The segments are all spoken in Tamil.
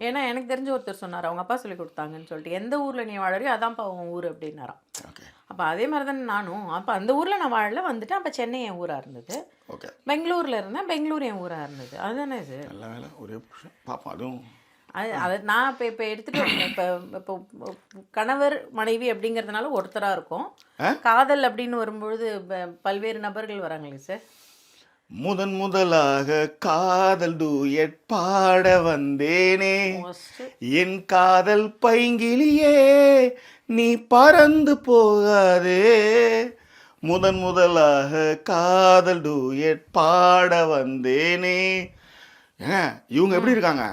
ஏன்னா எனக்கு தெரிஞ்ச ஒருத்தர் சொன்னார், அவங்க அப்பா சொல்லி கொடுத்தாங்கன்னு சொல்லிட்டு, எந்த ஊரில் நீ வாழறியோ அதான்ப்பா உன் ஊர் அப்படின்னாராம். ஓகே அப்போ அதே மாதிரி தானே நானும். அப்போ அந்த ஊரில் நான் வாழல, வந்துட்டேன். அப்போ சென்னை என் ஊராக இருந்தது. ஓகே பெங்களூரில் இருந்தேன், பெங்களூர் என் ஊராக இருந்தது. அதுதானே இது. நல்ல வேலை ஒரே நிமிஷம் பார்ப்போம். அதுவும் அது நான் இப்போ எடுத்துகிட்டு வரேன். இப்போ கணவர் மனைவி அப்படிங்கிறதுனால ஒருத்தராக இருக்கும். காதல் அப்படின்னு வரும்பொழுது பல்வேறு நபர்கள் வராங்களே சார். முதலாக காதல் டூயட் பாட வந்தேனே, என் காதல் பைங்கிலியே நீ பறந்து போகாதே. முதலாக காதல் டூயட் பாட வந்தேனே. இவங்க எப்படி இருக்காங்க?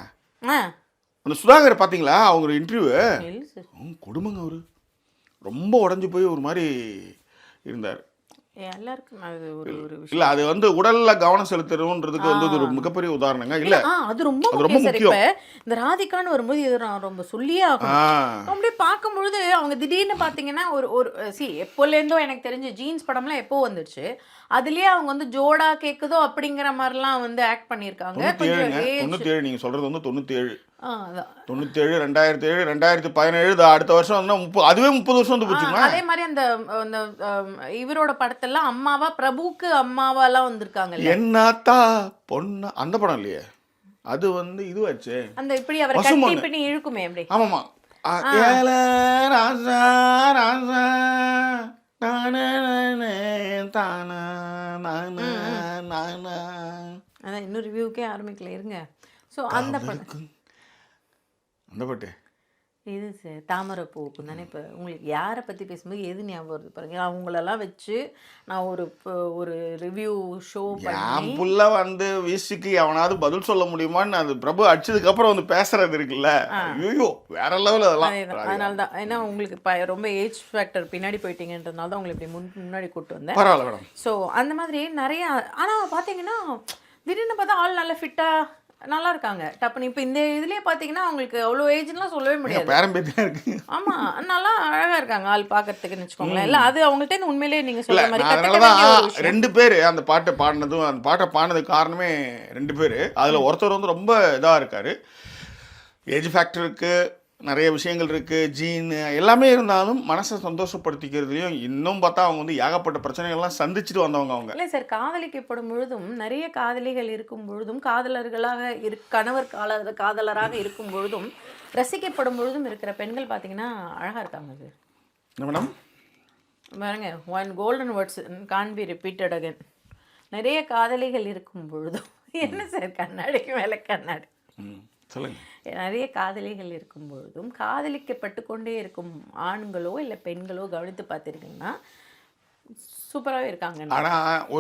அந்த சுதாகர் பார்த்தீங்களா அவங்க இன்டர்வியூ? கொடுமைங்க. அவரு ரொம்ப உடஞ்சி போய் ஒரு மாதிரி இருந்தார். எல்லாருக்கும் அது ஒரு ஒரு விஷயம். இல்ல அது வந்து உடல்ல கவனம் செலுத்துறதுக்கு வந்து ஒரு மிகப்பெரிய உதாரணங்க. இல்ல அது ரொம்ப முக்கியம். இந்த ராதிகான்னு வரும்போது இது நான் ரொம்ப சொல்லியே ஆகணும். அப்படியே பார்க்கும்பொழுது அவங்க திடீர்னு பார்த்தீங்கன்னா ஒரு எப்போலேருந்தோ எனக்கு தெரிஞ்ச ஜீன்ஸ் படம்லாம் எப்போ வந்துடுச்சு, அதுலயே அவங்க வந்து ஜோடா கேக்குதோ அப்படிங்கிற மாதிரிலாம் வந்து ஆக்ட் பண்ணியிருக்காங்க. 97 நீங்க சொல்றது வந்து 97 97 2007 2017 அடுத்த வருஷம் வந்து அதுவே 30 வருஷம் வந்து போச்சுங்களா. அதே மாதிரி அந்த இவரோட படத்தெல்லாம் அம்மாவா பிரபுக்கு அம்மாவாலாம் வந்திருக்காங்க. என்னத்தா பொண்ணா அந்த படம் இல்லையே, அது வந்து இதுவாச்சு. அந்த இப்படி அவர் கட்டி பின்னி இழுக்குமே அப்படி. ஆமாமா. ஏல ராசா ராசா நானா தானா நானா நானா. அதான் இன்னும் ரிவ்யூக்கே ஆரம்பிக்கல இருங்க. ஸோ அந்த படம் அந்த பாட்டு இது சார் தாமரை பூக்கும் தானே. இப்போ உங்களுக்கு யாரை பற்றி பேசும்போது எது ஞாபகம் வருது பாருங்க. அவங்களெல்லாம் வச்சு நான் ஒரு ரிவ்யூ ஷோ பண்ணி புள்ள வந்து வீசுக்கு எவனாவது பதில் சொல்ல முடியுமான்னு அது பிரபு அடிச்சதுக்கப்புறம் வந்து பேசுறது இருக்குல்ல, ஐயோ வேற லெவல். அதெல்லாம் அதனால தான். ஏன்னா உங்களுக்கு ரொம்ப ஏஜ் ஃபேக்டர் பின்னாடி போயிட்டீங்கன்றதுனால தான் உங்களுக்கு இப்படி முன்னாடி கூப்பிட்டு வந்தேன். பரவாயில்ல மேடம். ஸோ அந்த மாதிரி நிறையா. ஆனால் பார்த்தீங்கன்னா திடீர்னு பார்த்தா ஆள் நல்லா ஃபிட்டாக நல்லா இருக்காங்க டப்புன்னு. இப்போ இந்த இதுலேயே பார்த்தீங்கன்னா அவங்களுக்கு அவ்வளோ ஏஜ்லாம் சொல்லவே முடியாது. பேரம்பேத்தியாக இருக்கு. ஆமாம், நல்லா அழகாக இருக்காங்க ஆள் பார்க்கறதுக்குன்னு வச்சுக்கோங்களேன். இல்லை அது அவங்கள்ட்ட உண்மையிலேயே நீங்கள் சொல்ற மாதிரி அதனாலதான் 2 பேர் அந்த பாட்டை பாடினதும் அந்த பாட்டை பாடினதுக்கு காரணமே 2 பேர். அதில் ஒருத்தர் வந்து ரொம்ப இதாக இருக்கார். ஏஜ் ஃபேக்டர் இருக்குது, நிறைய விஷயங்கள் இருக்குது, ஜீன் எல்லாமே இருந்தாலும் மனசை சந்தோஷப்படுத்திக்கிறதுலையும் இன்னும் பார்த்தா அவங்க வந்து ஏகப்பட்ட பிரச்சனைகள்லாம் சந்திச்சுட்டு வந்தவங்க அவங்க. இல்லை சார், காதலிக்கப்படும் பொழுதும் நிறைய காதலிகள் இருக்கும் பொழுதும் காதலர்களாக கணவர் காதலராக இருக்கும் பொழுதும் ரசிக்கப்படும் பொழுதும் இருக்கிற பெண்கள் பார்த்தீங்கன்னா அழகாக இருக்காங்க சார். என்ன மேடம் பாருங்க, one golden words can be repeated again. நிறைய காதலிகள் இருக்கும் பொழுதும் என்ன சார் கண்ணாடிக்கு மேலே கண்ணாடி சொல்லுங்க. நிறைய காதலிகள் இருக்கும் பொழுதும் காதலிக்கப்பட்டு கொண்டே இருக்கும் ஆண்களோ இல்லை பெண்களோ கவனித்து பார்த்துருக்கீங்கன்னா சூப்பராகவே இருக்காங்க. ஆனால் ஒரு